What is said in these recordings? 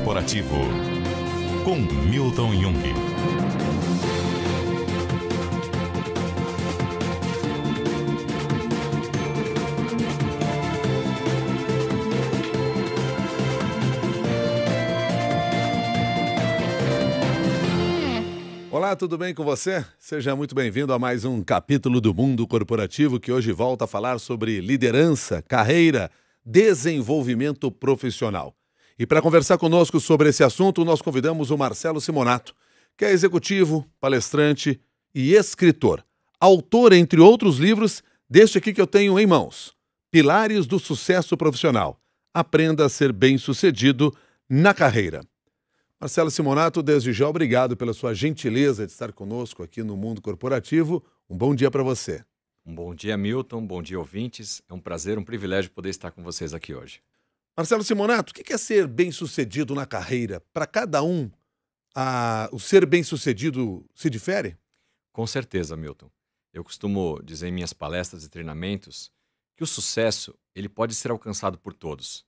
Corporativo, com Milton Jung. Olá, tudo bem com você? Seja muito bem-vindo a mais um capítulo do Mundo Corporativo, que hoje volta a falar sobre liderança, carreira, desenvolvimento profissional. E para conversar conosco sobre esse assunto, nós convidamos o Marcelo Simonato, que é executivo, palestrante e escritor. Autor, entre outros livros, deste aqui que eu tenho em mãos, Pilares do Sucesso Profissional. Aprenda a ser bem-sucedido na carreira. Marcelo Simonato, desde já, obrigado pela sua gentileza de estar conosco aqui no Mundo Corporativo. Um bom dia para você. Um bom dia, Milton. Bom dia, ouvintes. É um prazer, um privilégio poder estar com vocês aqui hoje. Marcelo Simonato, o que é ser bem-sucedido na carreira? Para cada um, o ser bem-sucedido se difere? Com certeza, Milton. Eu costumo dizer em minhas palestras e treinamentos que o sucesso ele pode ser alcançado por todos,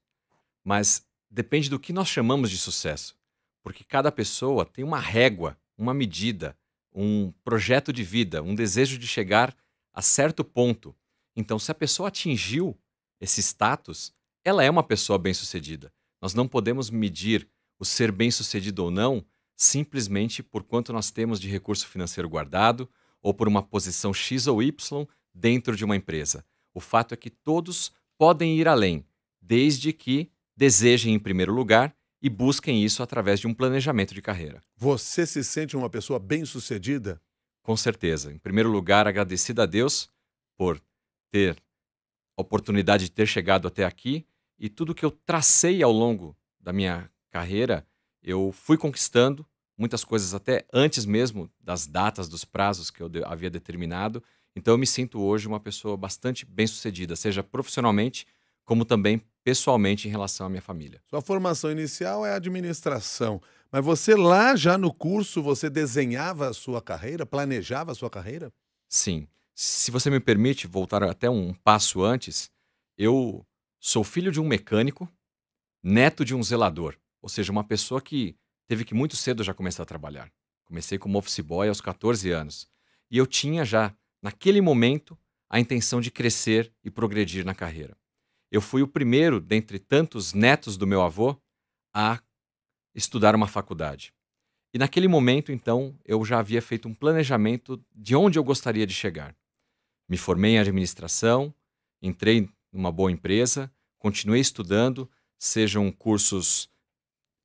mas depende do que nós chamamos de sucesso. Porque cada pessoa tem uma régua, uma medida, um projeto de vida, um desejo de chegar a certo ponto. Então, se a pessoa atingiu esse status, ela é uma pessoa bem-sucedida. Nós não podemos medir o ser bem-sucedido ou não simplesmente por quanto nós temos de recurso financeiro guardado ou por uma posição X ou Y dentro de uma empresa. O fato é que todos podem ir além, desde que desejem em primeiro lugar e busquem isso através de um planejamento de carreira. Você se sente uma pessoa bem-sucedida? Com certeza. Em primeiro lugar, agradecido a Deus por ter a oportunidade de ter chegado até aqui e tudo que eu tracei ao longo da minha carreira, eu fui conquistando muitas coisas até antes mesmo das datas, dos prazos que eu havia determinado. Então eu me sinto hoje uma pessoa bastante bem-sucedida, seja profissionalmente como também pessoalmente em relação à minha família. Sua formação inicial é administração, mas você lá já no curso, você desenhava a sua carreira, planejava a sua carreira? Sim. Se você me permite voltar até um passo antes, eu sou filho de um mecânico, neto de um zelador, ou seja, uma pessoa que teve que muito cedo já começar a trabalhar. Comecei como office boy aos 14 anos. E eu tinha já, naquele momento, a intenção de crescer e progredir na carreira. Eu fui o primeiro, dentre tantos netos do meu avô, a estudar uma faculdade. E naquele momento, então, eu já havia feito um planejamento de onde eu gostaria de chegar. Me formei em administração, entrei numa boa empresa, continuei estudando, sejam cursos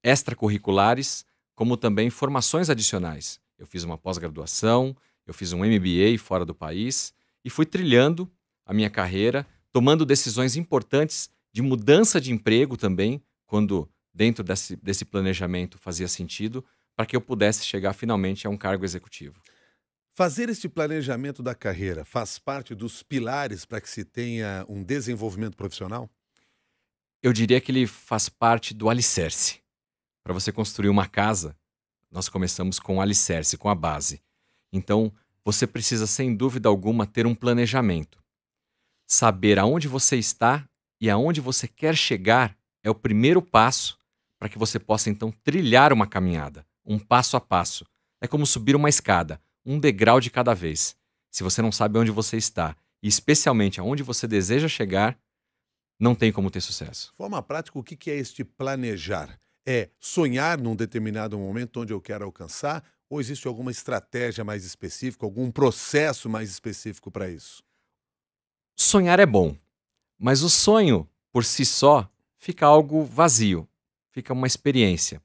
extracurriculares, como também formações adicionais. Eu fiz uma pós-graduação, eu fiz um MBA fora do país e fui trilhando a minha carreira, tomando decisões importantes de mudança de emprego também, quando dentro desse planejamento fazia sentido, para que eu pudesse chegar finalmente a um cargo executivo. Fazer este planejamento da carreira faz parte dos pilares para que se tenha um desenvolvimento profissional? Eu diria que ele faz parte do alicerce. Para você construir uma casa, nós começamos com o alicerce, com a base. Então, você precisa, sem dúvida alguma, ter um planejamento. Saber aonde você está e aonde você quer chegar é o primeiro passo para que você possa, então, trilhar uma caminhada, um passo a passo. É como subir uma escada, um degrau de cada vez. Se você não sabe onde você está e, especialmente, aonde você deseja chegar, não tem como ter sucesso. De forma prática, o que é este planejar? É sonhar num determinado momento onde eu quero alcançar? Ou existe alguma estratégia mais específica, algum processo mais específico para isso? Sonhar é bom, mas o sonho, por si só, fica algo vazio, fica uma experiência.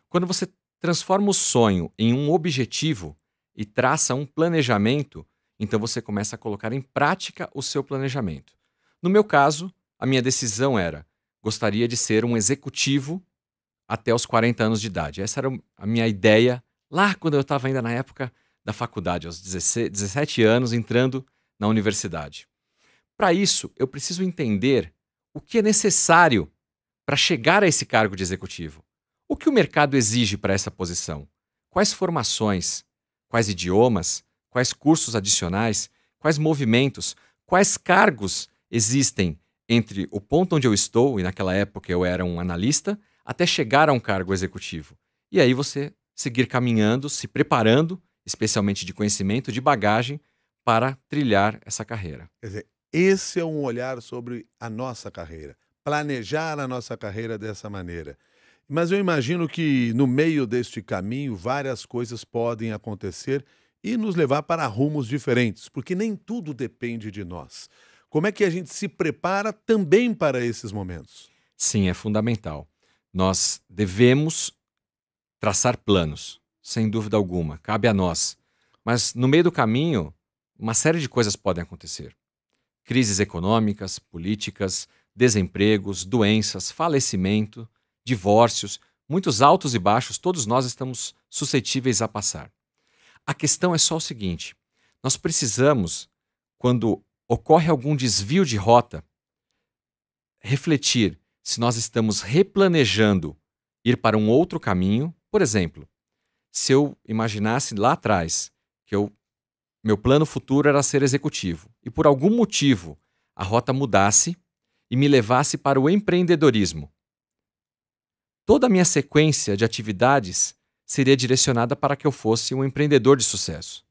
Quando você transforma o sonho em um objetivo e traça um planejamento, então você começa a colocar em prática o seu planejamento. No meu caso, a minha decisão era: gostaria de ser um executivo até os 40 anos de idade. Essa era a minha ideia lá quando eu estava ainda na época da faculdade, aos 17 anos, entrando na universidade. Para isso, eu preciso entender o que é necessário para chegar a esse cargo de executivo. O que o mercado exige para essa posição? Quais formações? Quais idiomas? Quais cursos adicionais? Quais movimentos? Quais cargos existem entre o ponto onde eu estou, e naquela época eu era um analista, até chegar a um cargo executivo. E aí você seguir caminhando, se preparando, especialmente de conhecimento, de bagagem, para trilhar essa carreira. Quer dizer, esse é um olhar sobre a nossa carreira, planejar a nossa carreira dessa maneira. Mas eu imagino que no meio deste caminho várias coisas podem acontecer e nos levar para rumos diferentes, porque nem tudo depende de nós. Como é que a gente se prepara também para esses momentos? Sim, é fundamental. Nós devemos traçar planos, sem dúvida alguma, cabe a nós. Mas no meio do caminho, uma série de coisas podem acontecer. Crises econômicas, políticas, desempregos, doenças, falecimento, divórcios, muitos altos e baixos, todos nós estamos suscetíveis a passar. A questão é só o seguinte: nós precisamos, quando ocorre algum desvio de rota, refletir se nós estamos replanejando ir para um outro caminho. Por exemplo, se eu imaginasse lá atrás que meu plano futuro era ser executivo e por algum motivo a rota mudasse e me levasse para o empreendedorismo, toda a minha sequência de atividades seria direcionada para que eu fosse um empreendedor de sucesso.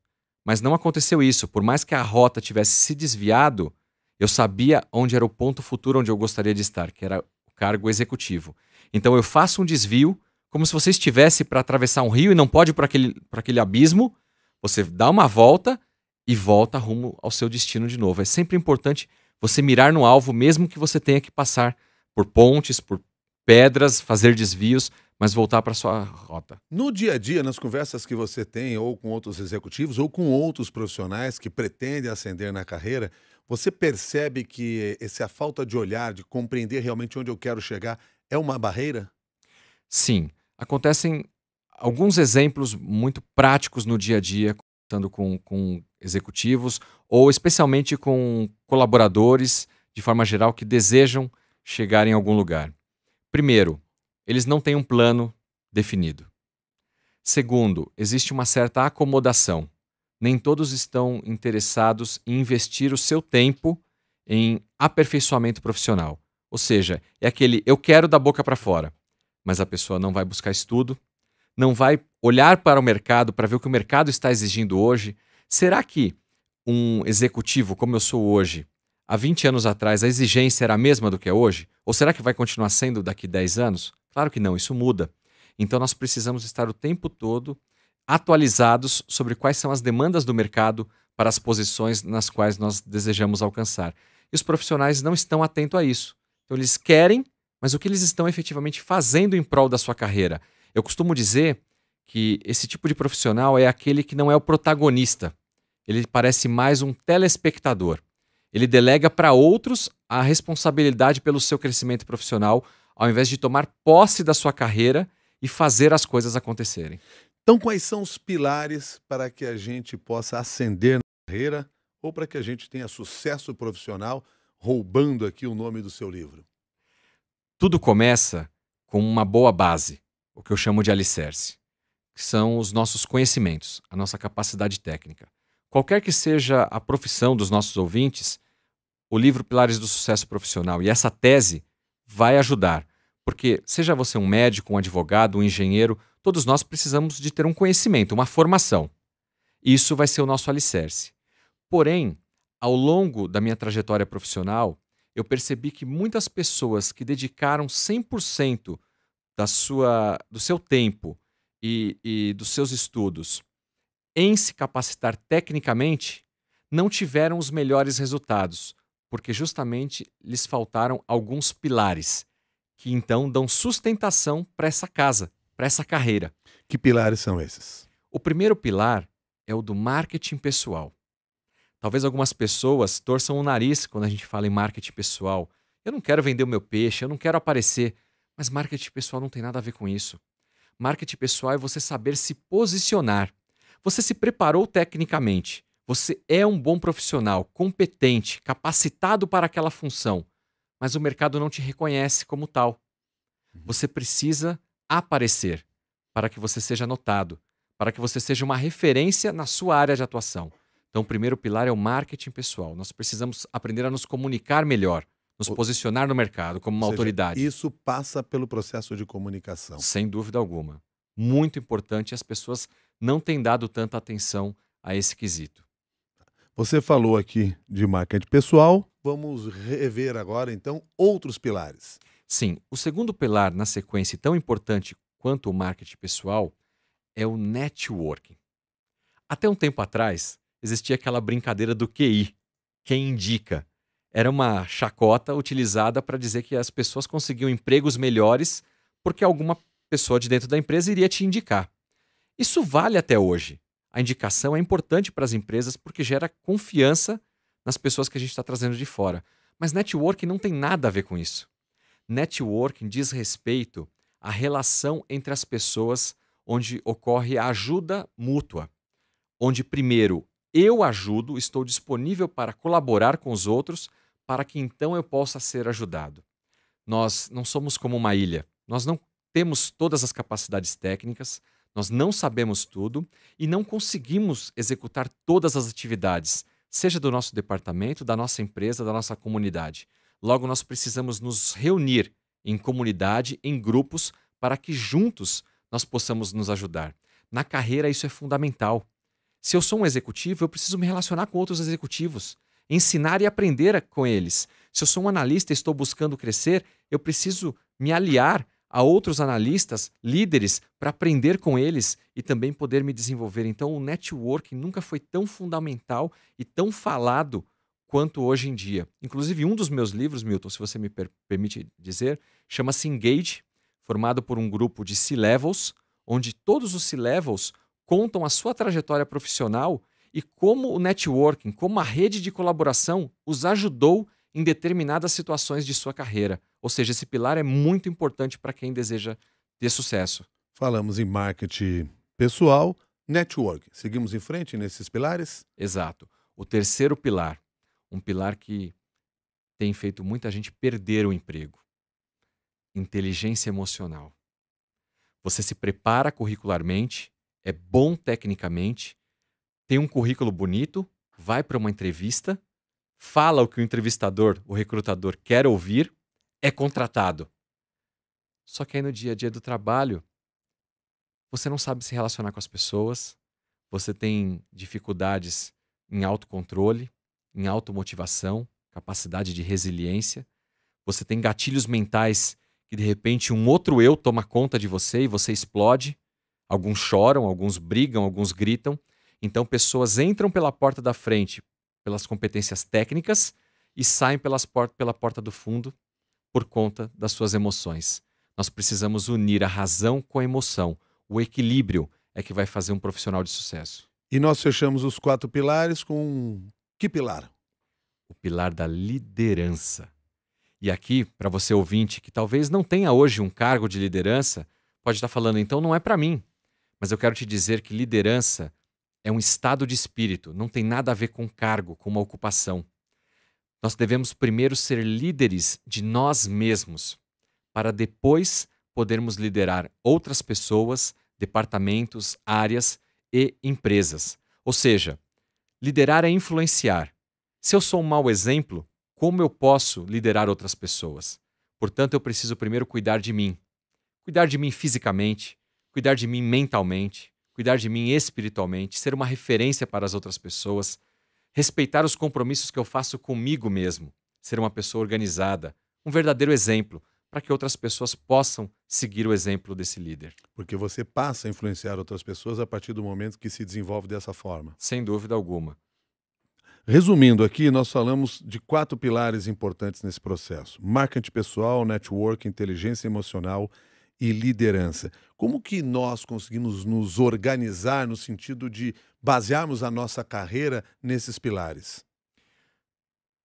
Mas não aconteceu isso. Por mais que a rota tivesse se desviado, eu sabia onde era o ponto futuro onde eu gostaria de estar, que era o cargo executivo. Então eu faço um desvio, como se você estivesse para atravessar um rio e não pode ir para aquele abismo. Você dá uma volta e volta rumo ao seu destino de novo. É sempre importante você mirar no alvo, mesmo que você tenha que passar por pontes, por pedras, fazer desvios, mas voltar para sua rota. No dia a dia, nas conversas que você tem, ou com outros executivos, ou com outros profissionais que pretendem ascender na carreira, você percebe que essa falta de olhar, de compreender realmente onde eu quero chegar, é uma barreira? Sim, acontecem alguns exemplos muito práticos no dia a dia, conversando com executivos ou especialmente com colaboradores, de forma geral, que desejam chegar em algum lugar. Primeiro, eles não têm um plano definido. Segundo, existe uma certa acomodação. Nem todos estão interessados em investir o seu tempo em aperfeiçoamento profissional. Ou seja, é aquele eu quero da boca para fora, mas a pessoa não vai buscar estudo, não vai olhar para o mercado para ver o que o mercado está exigindo hoje. Será que um executivo como eu sou hoje, há 20 anos atrás, a exigência era a mesma do que é hoje? Ou será que vai continuar sendo daqui 10 anos? Claro que não, isso muda. Então nós precisamos estar o tempo todo atualizados sobre quais são as demandas do mercado para as posições nas quais nós desejamos alcançar. E os profissionais não estão atentos a isso. Então eles querem, mas o que eles estão efetivamente fazendo em prol da sua carreira? Eu costumo dizer que esse tipo de profissional é aquele que não é o protagonista. Ele parece mais um telespectador. Ele delega para outros a responsabilidade pelo seu crescimento profissional, ao invés de tomar posse da sua carreira e fazer as coisas acontecerem. Então, quais são os pilares para que a gente possa ascender na carreira ou para que a gente tenha sucesso profissional, roubando aqui o nome do seu livro? Tudo começa com uma boa base, o que eu chamo de alicerce, que são os nossos conhecimentos, a nossa capacidade técnica. Qualquer que seja a profissão dos nossos ouvintes, o livro Pilares do Sucesso Profissional e essa tese vai ajudar, porque seja você um médico, um advogado, um engenheiro, todos nós precisamos de ter um conhecimento, uma formação. Isso vai ser o nosso alicerce. Porém, ao longo da minha trajetória profissional, eu percebi que muitas pessoas que dedicaram 100% do seu tempo e dos seus estudos em se capacitar tecnicamente, não tiveram os melhores resultados, porque justamente lhes faltaram alguns pilares, que então dão sustentação para essa casa, para essa carreira. Que pilares são esses? O primeiro pilar é o do marketing pessoal. Talvez algumas pessoas torçam o nariz quando a gente fala em marketing pessoal. Eu não quero vender o meu peixe, eu não quero aparecer. Mas marketing pessoal não tem nada a ver com isso. Marketing pessoal é você saber se posicionar. Você se preparou tecnicamente. Você é um bom profissional, competente, capacitado para aquela função. Mas o mercado não te reconhece como tal. Você precisa aparecer para que você seja notado, para que você seja uma referência na sua área de atuação. Então, o primeiro pilar é o marketing pessoal. Nós precisamos aprender a nos comunicar melhor. nos posicionar no mercado como uma Ou seja, autoridade. isso passa pelo processo de comunicação. Sem dúvida alguma. Muito importante, as pessoas não têm dado tanta atenção a esse quesito. Você falou aqui de marketing pessoal, vamos rever agora, então, outros pilares. Sim, o segundo pilar na sequência, tão importante quanto o marketing pessoal, é o networking. Até um tempo atrás, existia aquela brincadeira do QI, quem indica. Era uma chacota utilizada para dizer que as pessoas conseguiam empregos melhores porque alguma pessoa de dentro da empresa iria te indicar. Isso vale até hoje. A indicação é importante para as empresas porque gera confiança nas pessoas que a gente está trazendo de fora. Mas networking não tem nada a ver com isso. Networking diz respeito à relação entre as pessoas, onde ocorre a ajuda mútua. Onde, primeiro, eu ajudo, estou disponível para colaborar com os outros, para que então eu possa ser ajudado. Nós não somos como uma ilha. Nós não temos todas as capacidades técnicas, nós não sabemos tudo e não conseguimos executar todas as atividades, seja do nosso departamento, da nossa empresa, da nossa comunidade. Logo, nós precisamos nos reunir em comunidade, em grupos, para que juntos nós possamos nos ajudar. Na carreira, isso é fundamental. Se eu sou um executivo, eu preciso me relacionar com outros executivos, ensinar e aprender com eles. Se eu sou um analista e estou buscando crescer, eu preciso me aliar a outros analistas, líderes, para aprender com eles e também poder me desenvolver. Então, o networking nunca foi tão fundamental e tão falado quanto hoje em dia. Inclusive, um dos meus livros, Milton, se você me permite dizer, chama-se Engage, formado por um grupo de C-Levels, onde todos os C-Levels contam a sua trajetória profissional e como o networking, como a rede de colaboração os ajudou em determinadas situações de sua carreira. Ou seja, esse pilar é muito importante para quem deseja ter sucesso. Falamos em marketing pessoal, network. Seguimos em frente nesses pilares? Exato. O terceiro pilar, um pilar que tem feito muita gente perder o emprego. Inteligência emocional. Você se prepara curricularmente, é bom tecnicamente, tem um currículo bonito, vai para uma entrevista, fala o que o entrevistador, o recrutador quer ouvir, é contratado. Só que aí no dia a dia do trabalho, você não sabe se relacionar com as pessoas, você tem dificuldades em autocontrole, em automotivação, capacidade de resiliência, você tem gatilhos mentais que de repente um outro eu toma conta de você e você explode. Alguns choram, alguns brigam, alguns gritam. Então pessoas entram pela porta da frente pelas competências técnicas e saem pela porta do fundo por conta das suas emoções. Nós precisamos unir a razão com a emoção. O equilíbrio é que vai fazer um profissional de sucesso. E nós fechamos os 4 pilares com que pilar? O pilar da liderança. E aqui, para você ouvinte que talvez não tenha hoje um cargo de liderança, pode estar falando, então não é para mim. Mas eu quero te dizer que liderança é um estado de espírito, não tem nada a ver com cargo, com uma ocupação. Nós devemos primeiro ser líderes de nós mesmos, para depois podermos liderar outras pessoas, departamentos, áreas e empresas. Ou seja, liderar é influenciar. Se eu sou um mau exemplo, como eu posso liderar outras pessoas? Portanto, eu preciso primeiro cuidar de mim. Cuidar de mim fisicamente, cuidar de mim mentalmente, cuidar de mim espiritualmente, ser uma referência para as outras pessoas, respeitar os compromissos que eu faço comigo mesmo, ser uma pessoa organizada, um verdadeiro exemplo, para que outras pessoas possam seguir o exemplo desse líder. Porque você passa a influenciar outras pessoas a partir do momento que se desenvolve dessa forma. Sem dúvida alguma. Resumindo aqui, nós falamos de 4 pilares importantes nesse processo: marketing pessoal, network, inteligência emocional e liderança. Como que nós conseguimos nos organizar no sentido de basearmos a nossa carreira nesses pilares?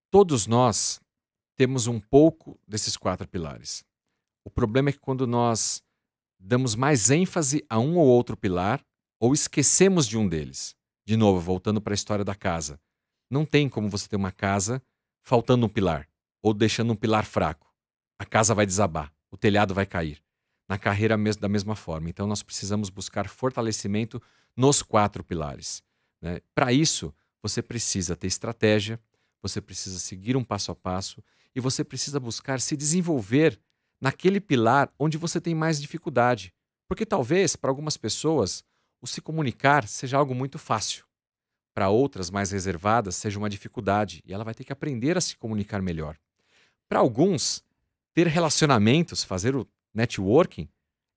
Todos nós temos um pouco desses 4 pilares. O problema é que quando nós damos mais ênfase a um ou outro pilar, ou esquecemos de um deles. De novo, voltando para a história da casa. Não tem como você ter uma casa faltando um pilar, ou deixando um pilar fraco. A casa vai desabar, o telhado vai cair. Na carreira da mesma forma. Então nós precisamos buscar fortalecimento nos 4 pilares, né? Para isso, você precisa ter estratégia, você precisa seguir um passo a passo e você precisa buscar se desenvolver naquele pilar onde você tem mais dificuldade. Porque talvez, para algumas pessoas, o se comunicar seja algo muito fácil. Para outras, mais reservadas, seja uma dificuldade e ela vai ter que aprender a se comunicar melhor. Para alguns, ter relacionamentos, fazer o networking,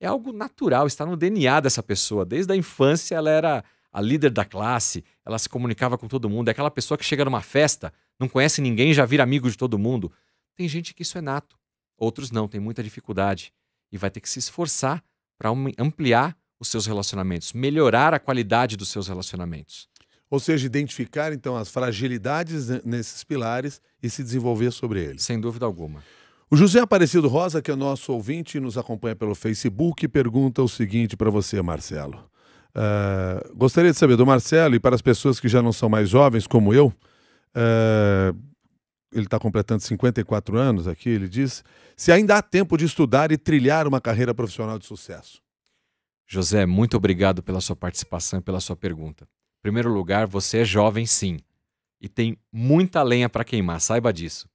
é algo natural, está no DNA dessa pessoa. Desde a infância ela era a líder da classe, ela se comunicava com todo mundo. É aquela pessoa que chega numa festa, não conhece ninguém e já vira amigo de todo mundo. Tem gente que isso é nato, outros não, tem muita dificuldade. E vai ter que se esforçar para ampliar os seus relacionamentos, melhorar a qualidade dos seus relacionamentos. Ou seja, identificar então as fragilidades nesses pilares e se desenvolver sobre eles. Sem dúvida alguma. O José Aparecido Rosa, que é nosso ouvinte e nos acompanha pelo Facebook, pergunta o seguinte para você, Marcelo. Gostaria de saber do Marcelo, e para as pessoas que já não são mais jovens como eu, ele está completando 54 anos aqui, ele diz, se ainda há tempo de estudar e trilhar uma carreira profissional de sucesso. José, muito obrigado pela sua participação e pela sua pergunta. Em primeiro lugar, você é jovem sim, e tem muita lenha para queimar, saiba disso.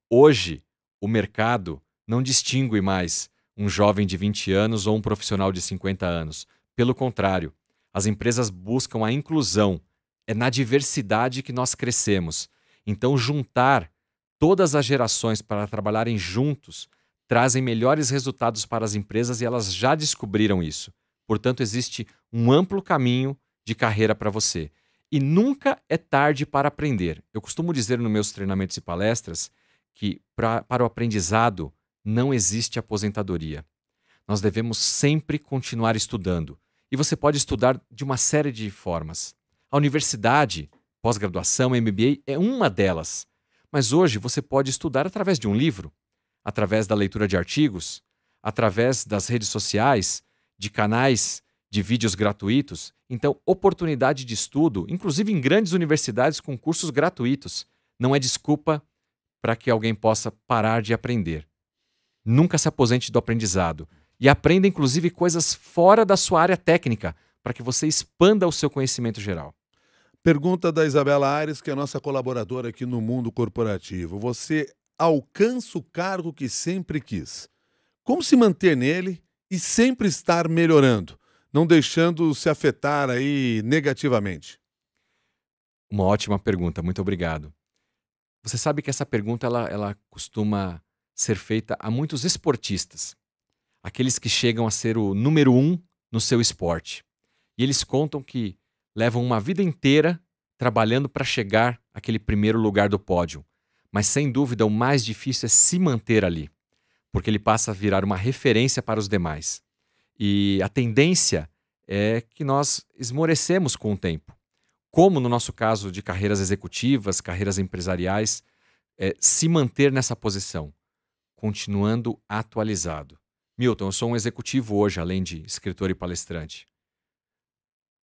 Hoje, o mercado não distingue mais um jovem de 20 anos ou um profissional de 50 anos. Pelo contrário, as empresas buscam a inclusão. É na diversidade que nós crescemos. Então, juntar todas as gerações para trabalharem juntos trazem melhores resultados para as empresas e elas já descobriram isso. Portanto, existe um amplo caminho de carreira para você. E nunca é tarde para aprender. Eu costumo dizer nos meus treinamentos e palestras que para o aprendizado não existe aposentadoria. Nós devemos sempre continuar estudando. E você pode estudar de uma série de formas. A universidade, pós-graduação, MBA é uma delas. Mas hoje você pode estudar através de um livro, através da leitura de artigos, através das redes sociais, de canais de vídeos gratuitos. Então, oportunidade de estudo, inclusive em grandes universidades com cursos gratuitos, não é desculpa para que alguém possa parar de aprender. Nunca se aposente do aprendizado. E aprenda, inclusive, coisas fora da sua área técnica, para que você expanda o seu conhecimento geral. Pergunta da Isabela Aires, que é nossa colaboradora aqui no Mundo Corporativo. Você alcança o cargo que sempre quis. Como se manter nele e sempre estar melhorando, não deixando se afetar aí negativamente? Uma ótima pergunta, muito obrigado. Você sabe que essa pergunta ela costuma ser feita a muitos esportistas. Aqueles que chegam a ser o número 1 no seu esporte. E eles contam que levam uma vida inteira trabalhando para chegar àquele primeiro lugar do pódio. Mas, sem dúvida, o mais difícil é se manter ali, porque ele passa a virar uma referência para os demais. E a tendência é que nós esmorecemos com o tempo. Como no nosso caso de carreiras executivas, carreiras empresariais, se manter nessa posição, continuando atualizado. Milton, eu sou um executivo hoje, além de escritor e palestrante.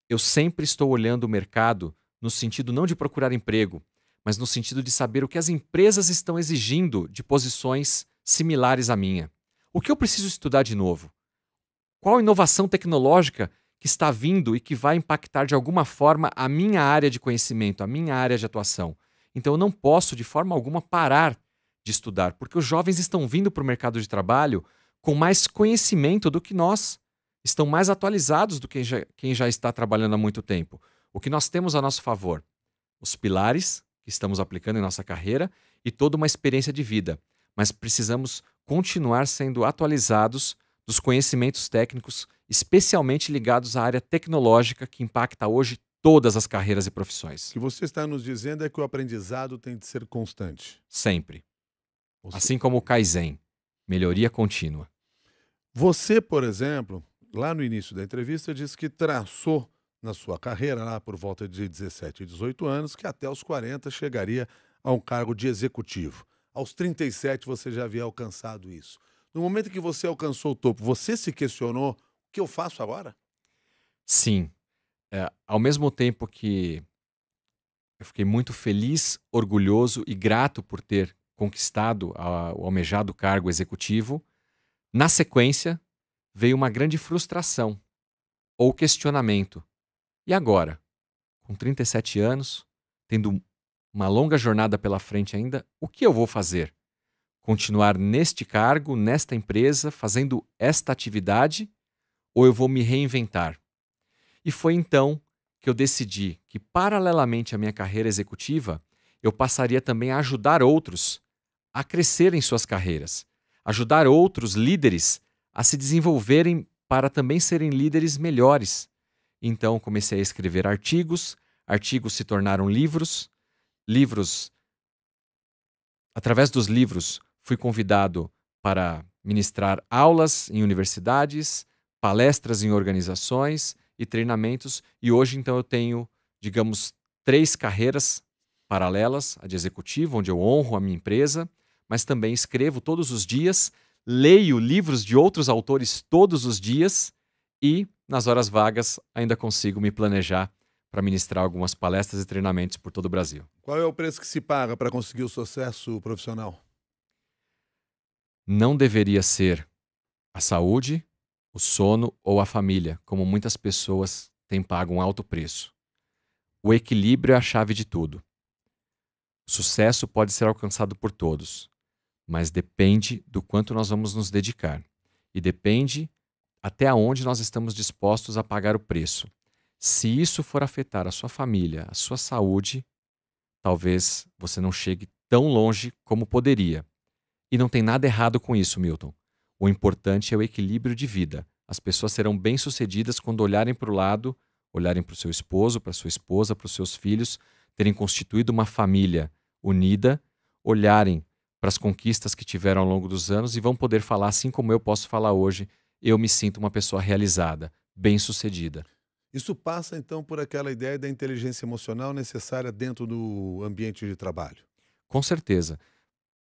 Eu sempre estou olhando o mercado no sentido não de procurar emprego, mas no sentido de saber o que as empresas estão exigindo de posições similares à minha. O que eu preciso estudar de novo? Qual inovação tecnológica que está vindo e que vai impactar de alguma forma a minha área de conhecimento, a minha área de atuação? Então eu não posso de forma alguma parar de estudar, porque os jovens estão vindo para o mercado de trabalho com mais conhecimento do que nós, estão mais atualizados do que quem já está trabalhando há muito tempo. O que nós temos a nosso favor? Os pilares que estamos aplicando em nossa carreira e toda uma experiência de vida. Mas precisamos continuar sendo atualizados dos conhecimentos técnicos, especialmente ligados à área tecnológica que impacta hoje todas as carreiras e profissões. O que você está nos dizendo é que o aprendizado tem de ser constante. Sempre. Assim como o Kaizen, melhoria contínua. Você, por exemplo, lá no início da entrevista, disse que traçou na sua carreira, lá por volta de 17 e 18 anos, que até os 40 chegaria a um cargo de executivo. Aos 37 você já havia alcançado isso. No momento que você alcançou o topo, você se questionou: o que eu faço agora? Sim. Ao mesmo tempo que eu fiquei muito feliz, orgulhoso e grato por ter conquistado o almejado cargo executivo, na sequência veio uma grande frustração ou questionamento. E agora? Com 37 anos, tendo uma longa jornada pela frente ainda, o que eu vou fazer? continuar neste cargo, nesta empresa, fazendo esta atividade, ou eu vou me reinventar? E foi então que eu decidi que, paralelamente à minha carreira executiva, eu passaria também a ajudar outros a crescer em suas carreiras, ajudar outros líderes a se desenvolverem para também serem líderes melhores. Então comecei a escrever artigos, artigos se tornaram livros, através dos livros fui convidado para ministrar aulas em universidades, palestras em organizações e treinamentos, e hoje então eu tenho, digamos, 3 carreiras paralelas, a de executivo, onde eu honro a minha empresa, mas também escrevo todos os dias, leio livros de outros autores todos os dias e, nas horas vagas, ainda consigo me planejar para ministrar algumas palestras e treinamentos por todo o Brasil. Qual é o preço que se paga para conseguir o sucesso profissional? Não deveria ser a saúde, o sono ou a família, como muitas pessoas têm pago um alto preço. O equilíbrio é a chave de tudo. O sucesso pode ser alcançado por todos, mas depende do quanto nós vamos nos dedicar. E depende até onde nós estamos dispostos a pagar o preço. Se isso for afetar a sua família, a sua saúde, talvez você não chegue tão longe como poderia. E não tem nada errado com isso, Milton. O importante é o equilíbrio de vida. As pessoas serão bem-sucedidas quando olharem para o lado, olharem para o seu esposo, para a sua esposa, para os seus filhos, terem constituído uma família unida, olharem para as conquistas que tiveram ao longo dos anos e vão poder falar, assim como eu posso falar hoje, eu me sinto uma pessoa realizada, bem-sucedida. Isso passa, então, por aquela ideia da inteligência emocional necessária dentro do ambiente de trabalho. Com certeza.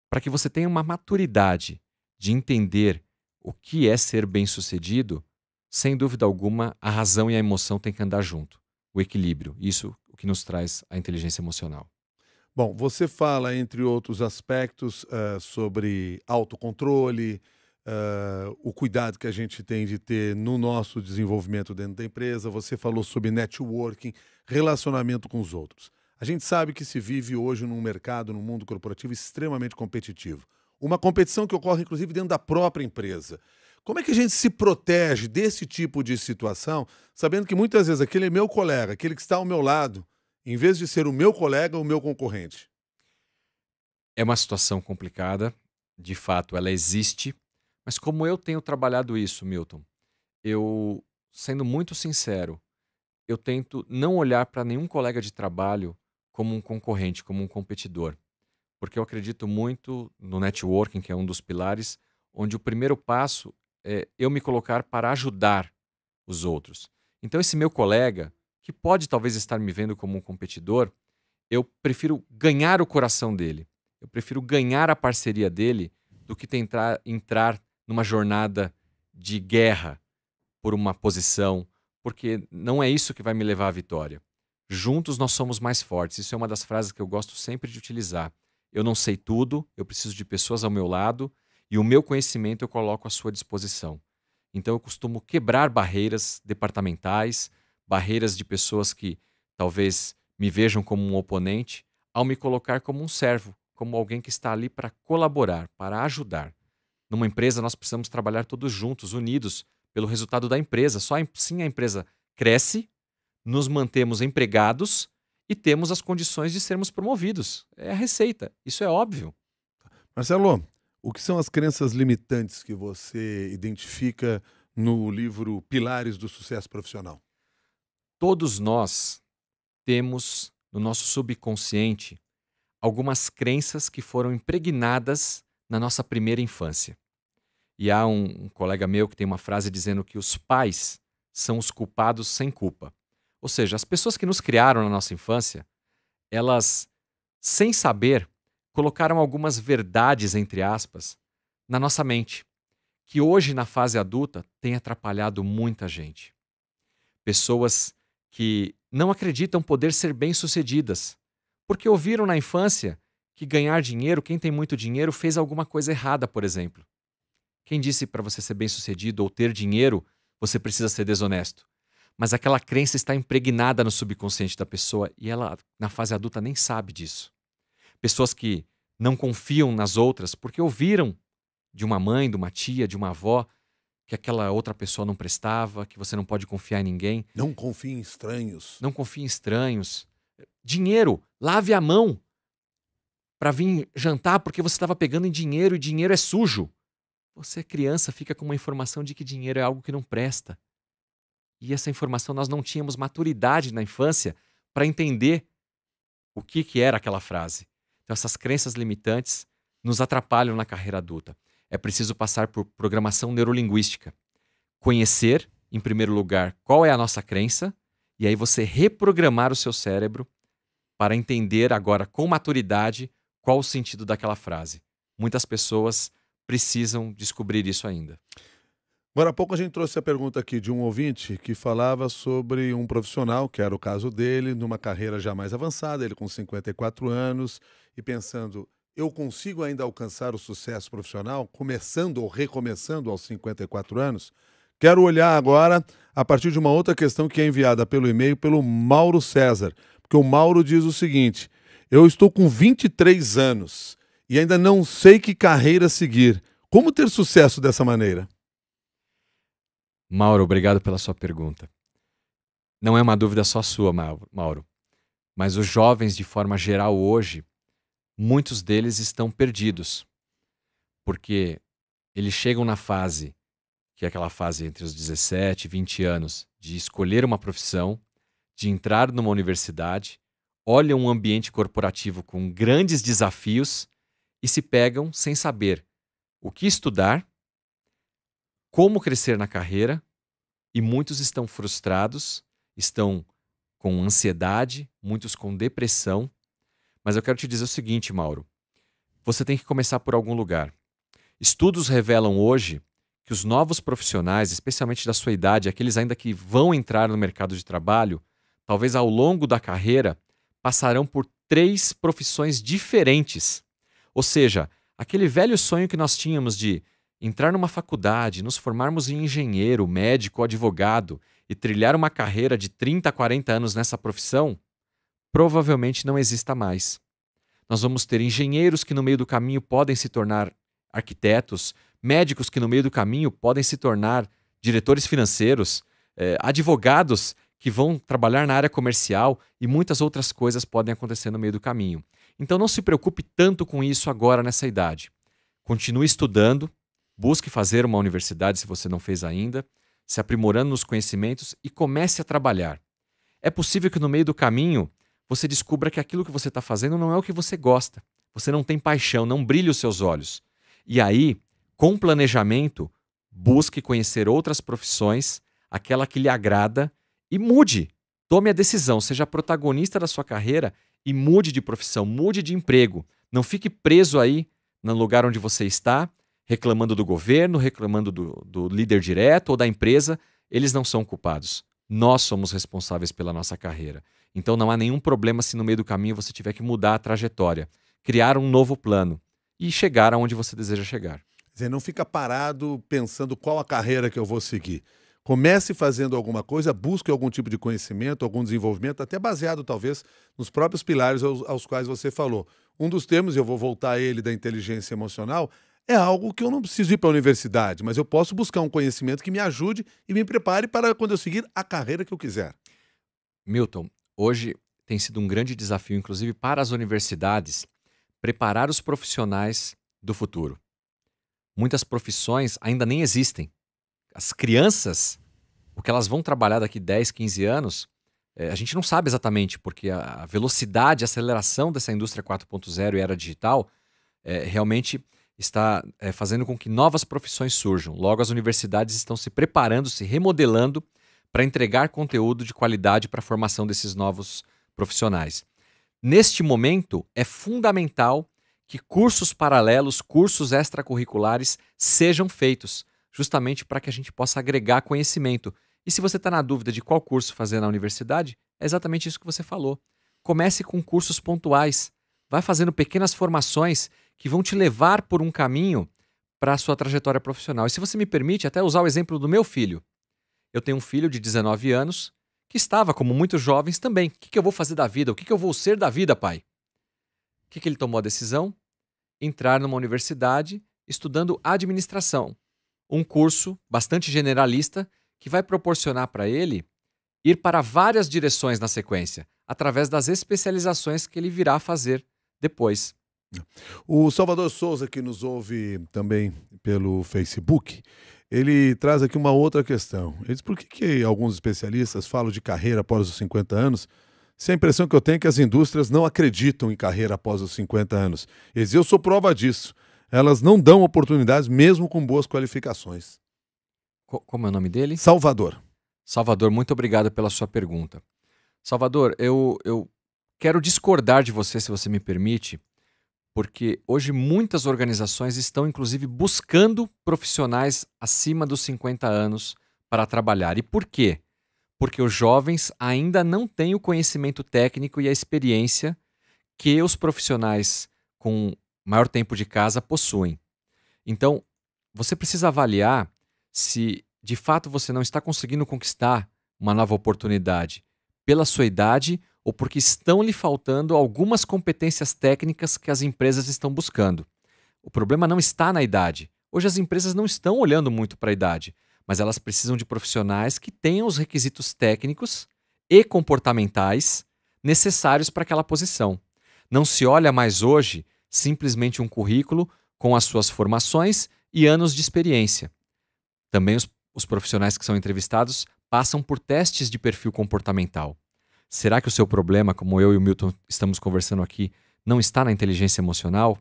Para que você tenha uma maturidade de entender o que é ser bem-sucedido, sem dúvida alguma, a razão e a emoção têm que andar junto. O equilíbrio, isso o que nos traz a inteligência emocional. Bom, você fala, entre outros aspectos, sobre autocontrole, o cuidado que a gente tem de ter no nosso desenvolvimento dentro da empresa. Você falou sobre networking, relacionamento com os outros. A gente sabe que se vive hoje num mercado, num mundo corporativo extremamente competitivo. Uma competição que ocorre, inclusive, dentro da própria empresa. Como é que a gente se protege desse tipo de situação, sabendo que muitas vezes aquele é meu colega, aquele que está ao meu lado, em vez de ser o meu colega, o meu concorrente? É uma situação complicada, de fato ela existe, mas como eu tenho trabalhado isso, Milton, eu, sendo muito sincero, eu tento não olhar para nenhum colega de trabalho como um concorrente, como um competidor. Porque eu acredito muito no networking, que é um dos pilares, onde o primeiro passo é eu me colocar para ajudar os outros. Então esse meu colega, que pode talvez estar me vendo como um competidor, eu prefiro ganhar o coração dele. Eu prefiro ganhar a parceria dele do que tentar entrar numa jornada de guerra por uma posição, porque não é isso que vai me levar à vitória. Juntos nós somos mais fortes. Isso é uma das frases que eu gosto sempre de utilizar. Eu não sei tudo, eu preciso de pessoas ao meu lado e o meu conhecimento eu coloco à sua disposição. Então eu costumo quebrar barreiras departamentais, barreiras de pessoas que talvez me vejam como um oponente, ao me colocar como um servo, como alguém que está ali para colaborar, para ajudar. Numa empresa nós precisamos trabalhar todos juntos, unidos, pelo resultado da empresa. Só assim a empresa cresce, nos mantemos empregados e temos as condições de sermos promovidos. É a receita, isso é óbvio. Marcelo, o que são as crenças limitantes que você identifica no livro Pilares do Sucesso Profissional? Todos nós temos no nosso subconsciente algumas crenças que foram impregnadas na nossa primeira infância. E há um colega meu que tem uma frase dizendo que os pais são os culpados sem culpa. Ou seja, as pessoas que nos criaram na nossa infância, elas, sem saber, colocaram algumas verdades, entre aspas, na nossa mente, que hoje, na fase adulta, tem atrapalhado muita gente. Pessoas que não acreditam poder ser bem-sucedidas, porque ouviram na infância que ganhar dinheiro, quem tem muito dinheiro, fez alguma coisa errada, por exemplo. Quem disse para você ser bem-sucedido ou ter dinheiro, você precisa ser desonesto? Mas aquela crença está impregnada no subconsciente da pessoa e ela, na fase adulta, nem sabe disso. Pessoas que não confiam nas outras porque ouviram de uma mãe, de uma tia, de uma avó, que aquela outra pessoa não prestava, que você não pode confiar em ninguém. Não confie em estranhos. Não confie em estranhos. Dinheiro, lave a mão para vir jantar porque você estava pegando em dinheiro e dinheiro é sujo. Você, criança, fica com uma informação de que dinheiro é algo que não presta. E essa informação nós não tínhamos maturidade na infância para entender o que era aquela frase. Então essas crenças limitantes nos atrapalham na carreira adulta. É preciso passar por programação neurolinguística. Conhecer, em primeiro lugar, qual é a nossa crença, e aí você reprogramar o seu cérebro para entender agora com maturidade qual o sentido daquela frase. Muitas pessoas precisam descobrir isso ainda. Agora há pouco a gente trouxe a pergunta aqui de um ouvinte que falava sobre um profissional, que era o caso dele, numa carreira já mais avançada, ele com 54 anos, e pensando, eu consigo ainda alcançar o sucesso profissional, começando ou recomeçando aos 54 anos? Quero olhar agora a partir de uma outra questão que é enviada pelo e-mail pelo Mauro César, porque o Mauro diz o seguinte, eu estou com 23 anos e ainda não sei que carreira seguir. Como ter sucesso dessa maneira? Mauro, obrigado pela sua pergunta. Não é uma dúvida só sua, Mauro, mas os jovens de forma geral hoje, muitos deles estão perdidos, porque eles chegam na fase, que é aquela fase entre os 17 e 20 anos, de escolher uma profissão, de entrar numa universidade, olham um ambiente corporativo com grandes desafios e se pegam sem saber o que estudar, como crescer na carreira, e muitos estão frustrados, estão com ansiedade, muitos com depressão. Mas eu quero te dizer o seguinte, Mauro, você tem que começar por algum lugar. Estudos revelam hoje que os novos profissionais, especialmente da sua idade, aqueles ainda que vão entrar no mercado de trabalho, talvez ao longo da carreira, passarão por 3 profissões diferentes. Ou seja, aquele velho sonho que nós tínhamos de entrar numa faculdade, nos formarmos em engenheiro, médico, advogado e trilhar uma carreira de 30 a 40 anos nessa profissão, provavelmente não exista mais. Nós vamos ter engenheiros que no meio do caminho podem se tornar arquitetos, médicos que no meio do caminho podem se tornar diretores financeiros, advogados que vão trabalhar na área comercial e muitas outras coisas podem acontecer no meio do caminho. Então não se preocupe tanto com isso agora nessa idade. Continue estudando, busque fazer uma universidade se você não fez ainda, se aprimorando nos conhecimentos e comece a trabalhar. É possível que no meio do caminho você descubra que aquilo que você está fazendo não é o que você gosta. Você não tem paixão, não brilha os seus olhos. E aí, com planejamento, busque conhecer outras profissões, aquela que lhe agrada e mude. Tome a decisão, seja protagonista da sua carreira e mude de profissão, mude de emprego. Não fique preso aí no lugar onde você está, reclamando do governo, reclamando do líder direto ou da empresa. Eles não são culpados. Nós somos responsáveis pela nossa carreira. Então não há nenhum problema se no meio do caminho você tiver que mudar a trajetória, criar um novo plano e chegar aonde você deseja chegar. Quer dizer, não fica parado pensando qual a carreira que eu vou seguir. Comece fazendo alguma coisa, busque algum tipo de conhecimento, algum desenvolvimento, até baseado talvez nos próprios pilares aos quais você falou. Um dos termos, e eu vou voltar a ele, da inteligência emocional, é algo que eu não preciso ir para a universidade, mas eu posso buscar um conhecimento que me ajude e me prepare para quando eu seguir a carreira que eu quiser. Milton, hoje tem sido um grande desafio, inclusive para as universidades, preparar os profissionais do futuro. Muitas profissões ainda nem existem. As crianças, o que elas vão trabalhar daqui 10, 15 anos, a gente não sabe exatamente, porque a velocidade, a aceleração dessa indústria 4.0 e era digital realmente está fazendo com que novas profissões surjam. Logo, as universidades estão se preparando, se remodelando para entregar conteúdo de qualidade para a formação desses novos profissionais. Neste momento, é fundamental que cursos paralelos, cursos extracurriculares sejam feitos, justamente para que a gente possa agregar conhecimento. E se você está na dúvida de qual curso fazer na universidade, é exatamente isso que você falou. Comece com cursos pontuais. Vai fazendo pequenas formações que vão te levar por um caminho para a sua trajetória profissional. E se você me permite, até usar o exemplo do meu filho. Eu tenho um filho de 19 anos que estava, como muitos jovens, também. O que eu vou fazer da vida? O que eu vou ser da vida, pai? O que ele tomou a decisão? entrar numa universidade estudando administração, um curso bastante generalista que vai proporcionar para ele ir para várias direções na sequência, através das especializações que ele virá fazer depois. O Salvador Souza, que nos ouve também pelo Facebook, ele traz aqui uma outra questão. Ele diz, por que alguns especialistas falam de carreira após os 50 anos, se a impressão que eu tenho é que as indústrias não acreditam em carreira após os 50 anos? Ele diz, eu sou prova disso. Elas não dão oportunidades mesmo com boas qualificações. Como é o nome dele? Salvador. Salvador, muito obrigado pela sua pergunta. Salvador, eu quero discordar de você, se você me permite, porque hoje muitas organizações estão, inclusive, buscando profissionais acima dos 50 anos para trabalhar. E por quê? Porque os jovens ainda não têm o conhecimento técnico e a experiência que os profissionais com maior tempo de casa possuem. Então, você precisa avaliar se, de fato, você não está conseguindo conquistar uma nova oportunidade pela sua idade ou porque estão lhe faltando algumas competências técnicas que as empresas estão buscando. O problema não está na idade. Hoje as empresas não estão olhando muito para a idade, mas elas precisam de profissionais que tenham os requisitos técnicos e comportamentais necessários para aquela posição. Não se olha mais hoje simplesmente um currículo com as suas formações e anos de experiência. Também os profissionais que são entrevistados passam por testes de perfil comportamental. Será que o seu problema, como eu e o Milton estamos conversando aqui, não está na inteligência emocional?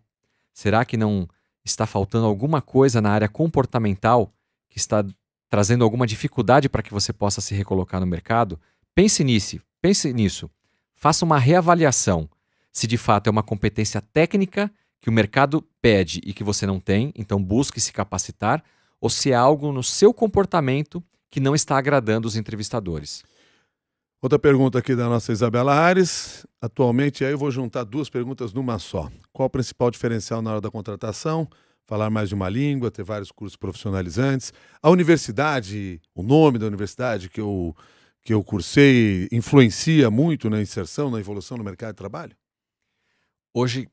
Será que não está faltando alguma coisa na área comportamental que está trazendo alguma dificuldade para que você possa se recolocar no mercado? Pense nisso. Faça uma reavaliação. Se de fato é uma competência técnica que o mercado pede e que você não tem, então busque se capacitar, ou se é algo no seu comportamento que não está agradando os entrevistadores. Outra pergunta aqui da nossa Isabela Ares. Atualmente, aí eu vou juntar duas perguntas numa só. Qual o principal diferencial na hora da contratação? Falar mais de uma língua, ter vários cursos profissionalizantes. A universidade, o nome da universidade que eu cursei, influencia muito na inserção, na evolução no mercado de trabalho? Hoje,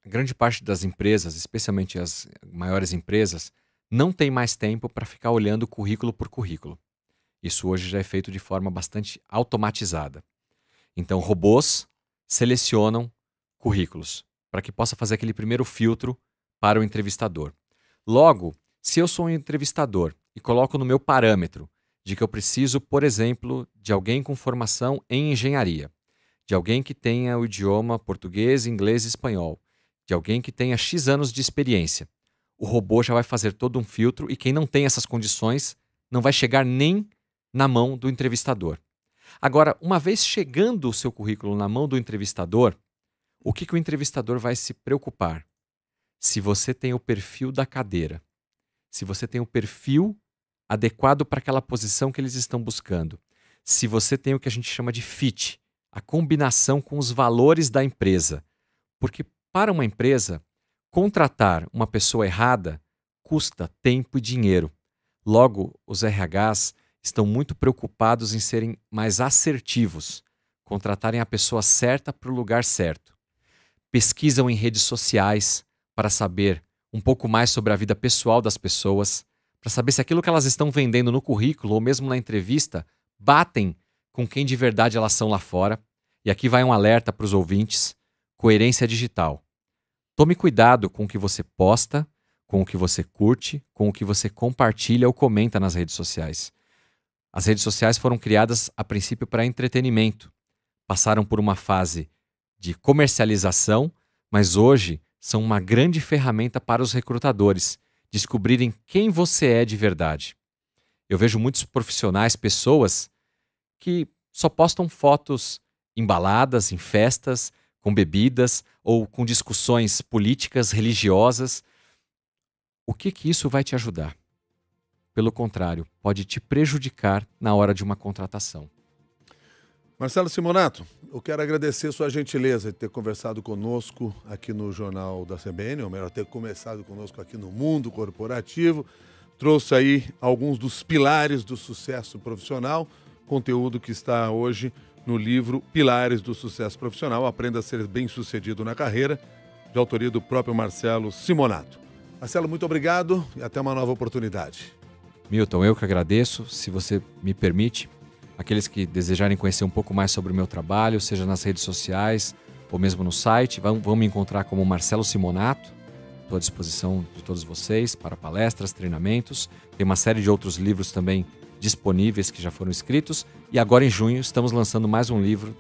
grande parte das empresas, especialmente as maiores empresas, não tem mais tempo para ficar olhando currículo por currículo. Isso hoje já é feito de forma bastante automatizada. Então, robôs selecionam currículos para que possa fazer aquele primeiro filtro para o entrevistador. Logo, se eu sou um entrevistador e coloco no meu parâmetro de que eu preciso, por exemplo, de alguém com formação em engenharia, de alguém que tenha o idioma português, inglês e espanhol, de alguém que tenha X anos de experiência, o robô já vai fazer todo um filtro e quem não tem essas condições não vai chegar nem na mão do entrevistador. Agora, uma vez chegando o seu currículo na mão do entrevistador, o que o entrevistador vai se preocupar? Se você tem o perfil da cadeira, se você tem o perfil adequado para aquela posição que eles estão buscando, se você tem o que a gente chama de fit, a combinação com os valores da empresa. Porque para uma empresa, contratar uma pessoa errada custa tempo e dinheiro. Logo, os RHs estão muito preocupados em serem mais assertivos, contratarem a pessoa certa para o lugar certo. Pesquisam em redes sociais para saber um pouco mais sobre a vida pessoal das pessoas, para saber se aquilo que elas estão vendendo no currículo ou mesmo na entrevista batem com quem de verdade elas são lá fora. E aqui vai um alerta para os ouvintes: coerência digital. Tome cuidado com o que você posta, com o que você curte, com o que você compartilha ou comenta nas redes sociais. As redes sociais foram criadas a princípio para entretenimento. Passaram por uma fase de comercialização, mas hoje são uma grande ferramenta para os recrutadores descobrirem quem você é de verdade. Eu vejo muitos profissionais, pessoas que só postam fotos embaladas em festas, com bebidas ou com discussões políticas, religiosas. O que isso vai te ajudar? Pelo contrário, pode te prejudicar na hora de uma contratação. Marcelo Simonato, eu quero agradecer sua gentileza de ter conversado conosco aqui no Jornal da CBN, ou melhor, ter começado conosco aqui no Mundo Corporativo. Trouxe aí alguns dos pilares do sucesso profissional, conteúdo que está hoje no livro Pilares do Sucesso Profissional. Aprenda a ser bem-sucedido na carreira. de autoria do próprio Marcelo Simonato. Marcelo, muito obrigado e até uma nova oportunidade. Milton, eu que agradeço. Se você me permite, aqueles que desejarem conhecer um pouco mais sobre o meu trabalho, seja nas redes sociais ou mesmo no site, vão me encontrar como Marcelo Simonato. Estou à disposição de todos vocês para palestras, treinamentos. Tem uma série de outros livros também disponíveis que já foram escritos. E agora em junho estamos lançando mais um livro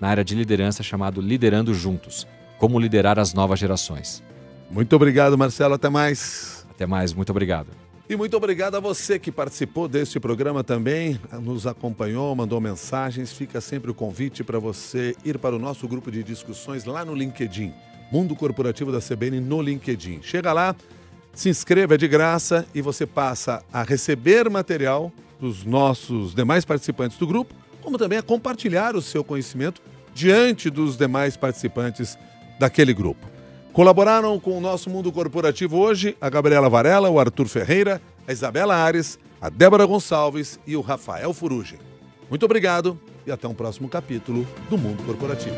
na área de liderança chamado Liderando Juntos. Como liderar as novas gerações. Muito obrigado, Marcelo. Até mais. Até mais. Muito obrigado. E muito obrigado a você que participou deste programa também, nos acompanhou, mandou mensagens. Fica sempre o convite para você ir para o nosso grupo de discussões lá no LinkedIn. Mundo Corporativo da CBN no LinkedIn. Chega lá, se inscreva, é de graça e você passa a receber material dos nossos demais participantes do grupo, como também a compartilhar o seu conhecimento diante dos demais participantes daquele grupo. Colaboraram com o nosso Mundo Corporativo hoje a Gabriela Varela, o Arthur Ferreira, a Isabela Ares, a Débora Gonçalves e o Rafael Furugem. Muito obrigado e até um próximo capítulo do Mundo Corporativo.